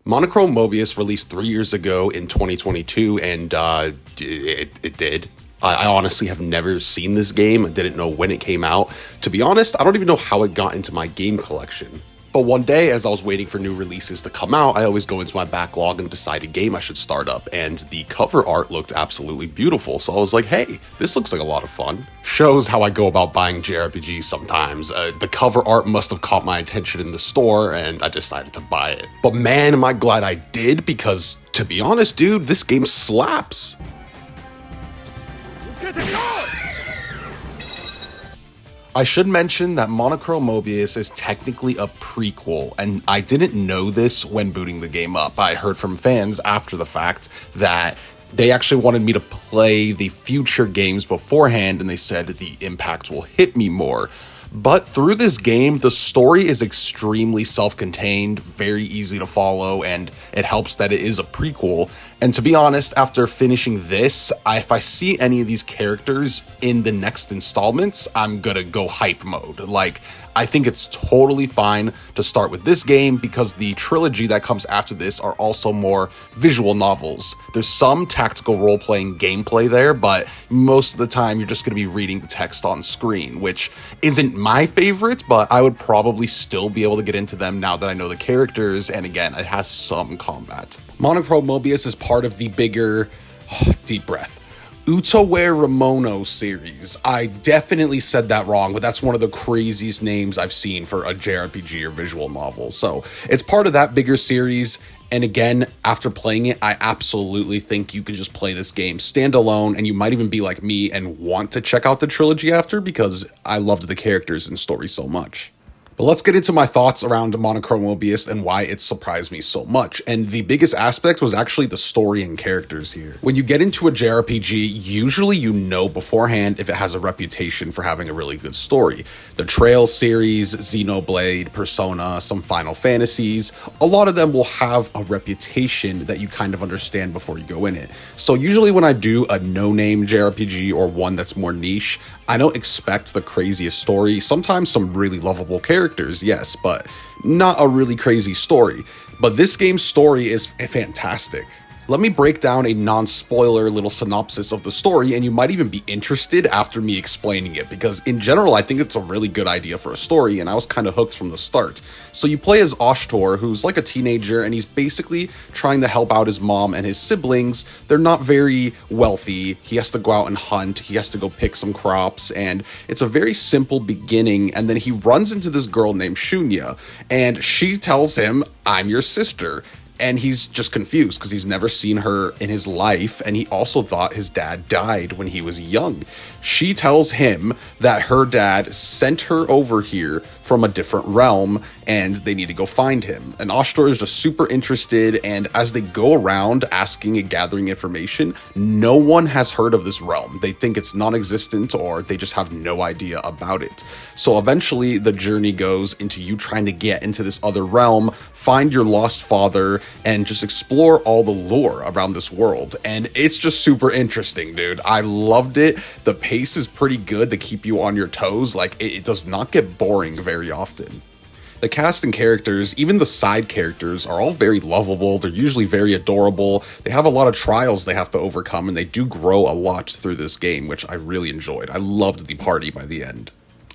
Monochrome Mobius released 3 years ago in 2022, and it did. I honestly have never seen this game. I didn't know when it came out. To be honest, I don't even know how it got into my game collection. But one day, as I was waiting for new releases to come out, I always go into my backlog and decide a game I should start up, and the cover art looked absolutely beautiful, so I was like, hey, this looks like a lot of fun. Shows how I go about buying JRPGs sometimes. The cover art must have caught my attention in the store, and I decided to buy it. But man, am I glad I did, because, to be honest, dude, this game slaps. I should mention that Monochrome Mobius is technically a prequel, and I didn't know this when booting the game up. I heard from fans after the fact that they actually wanted me to play the future games beforehand, and they said the impact will hit me more. But through this game, the story is extremely self-contained, very easy to follow, and it helps that it is a prequel. And to be honest, after finishing this, if I see any of these characters in the next installments, I'm gonna go hype mode. Like, I think it's totally fine to start with this game because the trilogy that comes after this are also more visual novels. There's some tactical role-playing gameplay there, but most of the time you're just going to be reading the text on screen, which isn't my favorite, but I would probably still be able to get into them now that I know the characters, and again, it has some combat. Monochrome Mobius is part of the bigger, deep breath, Utawarerumono series. I definitely said that wrong, but that's one of the craziest names I've seen for a JRPG or visual novel. So it's part of that bigger series. And again, after playing it, I absolutely think you can just play this game standalone, and you might even be like me and want to check out the trilogy after because I loved the characters and story so much. But let's get into my thoughts around Monochrome Mobius and why it surprised me so much. And the biggest aspect was actually the story and characters here. When you get into a JRPG, usually you know beforehand if it has a reputation for having a really good story. The Trail series, Xenoblade, Persona, some Final Fantasies, a lot of them will have a reputation that you kind of understand before you go in it. So usually when I do a no-name JRPG or one that's more niche, I don't expect the craziest story. Sometimes some really lovable characters, yes, but not a really crazy story. But this game's story is fantastic. Let me break down a non-spoiler little synopsis of the story, and you might even be interested after me explaining it, because in general, I think it's a really good idea for a story, and I was kind of hooked from the start. So you play as Ashtor, who's like a teenager, and he's basically trying to help out his mom and his siblings. They're not very wealthy. He has to go out and hunt. He has to go pick some crops, and it's a very simple beginning, and then he runs into this girl named Shunya, and she tells him, "I'm your sister." And he's just confused because he's never seen her in his life, and he also thought his dad died when he was young. She tells him that her dad sent her over here from a different realm, and they need to go find him. And Ashtor is just super interested, and as they go around asking and gathering information, no one has heard of this realm. They think it's non-existent, or they just have no idea about it. So eventually, the journey goes into you trying to get into this other realm, find your lost father, and just explore all the lore around this world. And it's just super interesting, dude. I loved it. The pace is pretty good to keep you on your toes. Like, it does not get boring very often. The cast and characters, even the side characters, are all very lovable. They're usually very adorable. They have a lot of trials they have to overcome, and they do grow a lot through this game, which I really enjoyed. I loved the party by the end.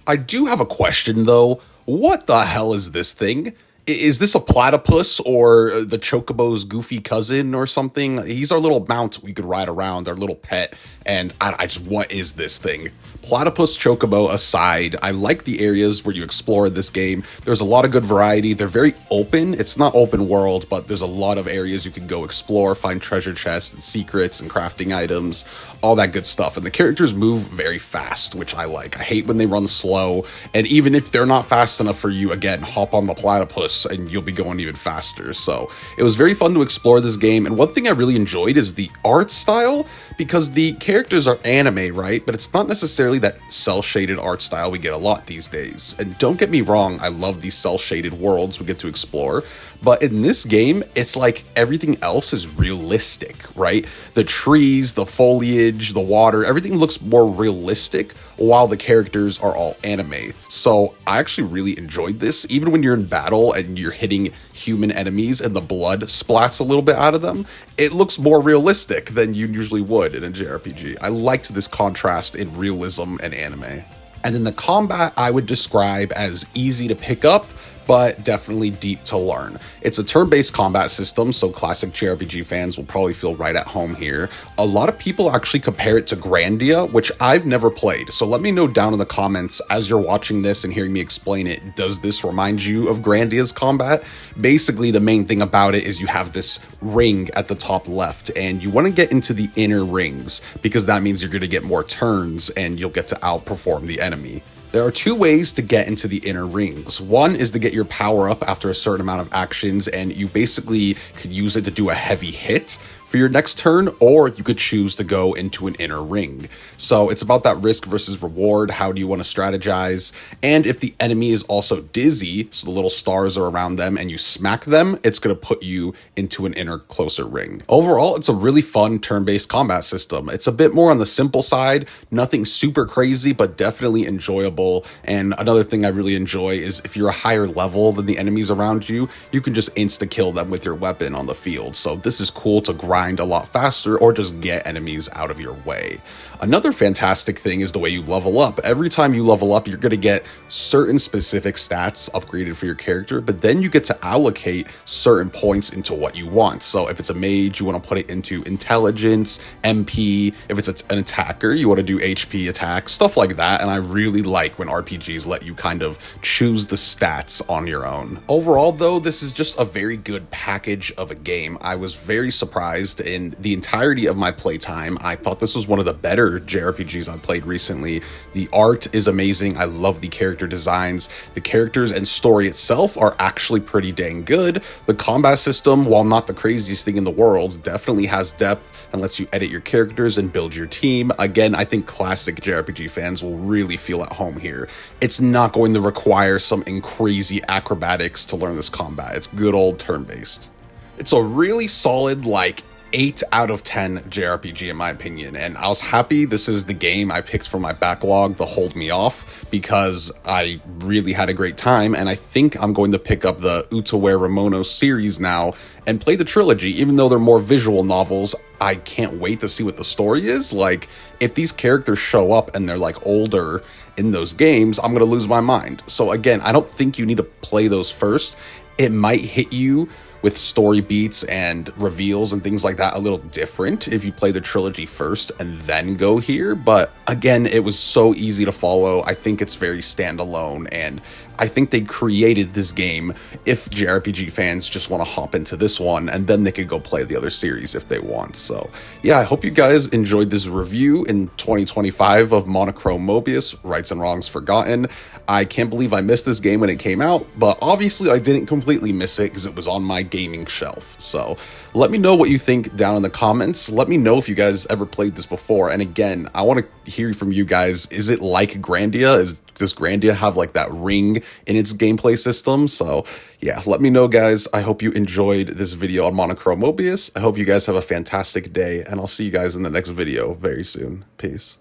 I do have a question, though. What the hell is this thing? Is this a platypus or the Chocobo's goofy cousin or something? He's our little mount we could ride around, our little pet, and I just, what is this thing? Platypus Chocobo aside, I like the areas where you explore in this game. There's a lot of good variety. They're very open. It's not open world, but there's a lot of areas you can go explore, find treasure chests and secrets and crafting items, all that good stuff. And the characters move very fast, which I like. I hate when they run slow, and even if they're not fast enough for you, again, hop on the platypus and you'll be going even faster. So it was very fun to explore this game, and one thing I really enjoyed is the art style, because the characters are anime, right? But it's not necessarily that cel-shaded art style we get a lot these days. And don't get me wrong, I love these cel-shaded worlds we get to explore, but in this game, it's like everything else is realistic, right? The trees, the foliage, the water, everything looks more realistic, while the characters are all anime. So I actually really enjoyed this. Even when you're in battle and you're hitting human enemies and the blood splats a little bit out of them, it looks more realistic than you usually would in a JRPG. I liked this contrast in realism and anime. And then the combat I would describe as easy to pick up, but definitely deep to learn. It's a turn-based combat system, so classic JRPG fans will probably feel right at home here. A lot of people actually compare it to Grandia, which I've never played, so let me know down in the comments as you're watching this and hearing me explain it, does this remind you of Grandia's combat? Basically, the main thing about it is you have this ring at the top left, and you want to get into the inner rings, because that means you're going to get more turns, and you'll get to outperform the enemy. There are two ways to get into the inner rings. One is to get your power up after a certain amount of actions, and you basically could use it to do a heavy hit for your next turn, or you could choose to go into an inner ring. So it's about that risk versus reward. How do you want to strategize? And if the enemy is also dizzy, so the little stars are around them and you smack them, it's going to put you into an inner closer ring. Overall, it's a really fun turn-based combat system. It's a bit more on the simple side, nothing super crazy, but definitely enjoyable. And another thing I really enjoy is if you're a higher level than the enemies around you, you can just insta-kill them with your weapon on the field. So this is cool to grind a lot faster or just get enemies out of your way. Another fantastic thing is the way you level up. Every time you level up, you're going to get certain specific stats upgraded for your character, but then you get to allocate certain points into what you want. So if it's a mage, you want to put it into intelligence, MP. If it's an attacker, you want to do HP attack, stuff like that. And I really like when RPGs let you kind of choose the stats on your own. Overall, though, this is just a very good package of a game. I was very surprised in the entirety of my playtime. I thought this was one of the better JRPGs I played recently. The art is amazing. I love the character designs. The characters and story itself are actually pretty dang good. The combat system, while not the craziest thing in the world, definitely has depth and lets you edit your characters and build your team. Again, I think classic JRPG fans will really feel at home here. It's not going to require some crazy acrobatics to learn this combat. It's good old turn-based. It's a really solid, 8 out of 10 JRPG in my opinion, and I was happy this is the game I picked for my backlog to hold me off because I really had a great time, and I think I'm going to pick up the Utawarerumono series now and play the trilogy. Even though they're more visual novels, I can't wait to see what the story is. If these characters show up and they're older in those games, I'm gonna lose my mind. So again, I don't think you need to play those first. It might hit you with story beats and reveals and things like that a little different if you play the trilogy first and then go here, but again, it was so easy to follow. I think it's very standalone, and I think they created this game if JRPG fans just want to hop into this one, and then they could go play the other series if they want. So yeah, I hope you guys enjoyed this review in 2025 of Monochrome Mobius, Rights and Wrongs Forgotten. I can't believe I missed this game when it came out, but obviously I didn't completely miss it because it was on my gaming shelf. So let me know what you think down in the comments. Let me know if you guys ever played this before. And again, I want to hear from you guys. Is it like Grandia? Does Grandia have that ring in its gameplay system? So yeah, let me know, guys. I hope you enjoyed this video on Monochrome Mobius. I hope you guys have a fantastic day, and I'll see you guys in the next video very soon. Peace.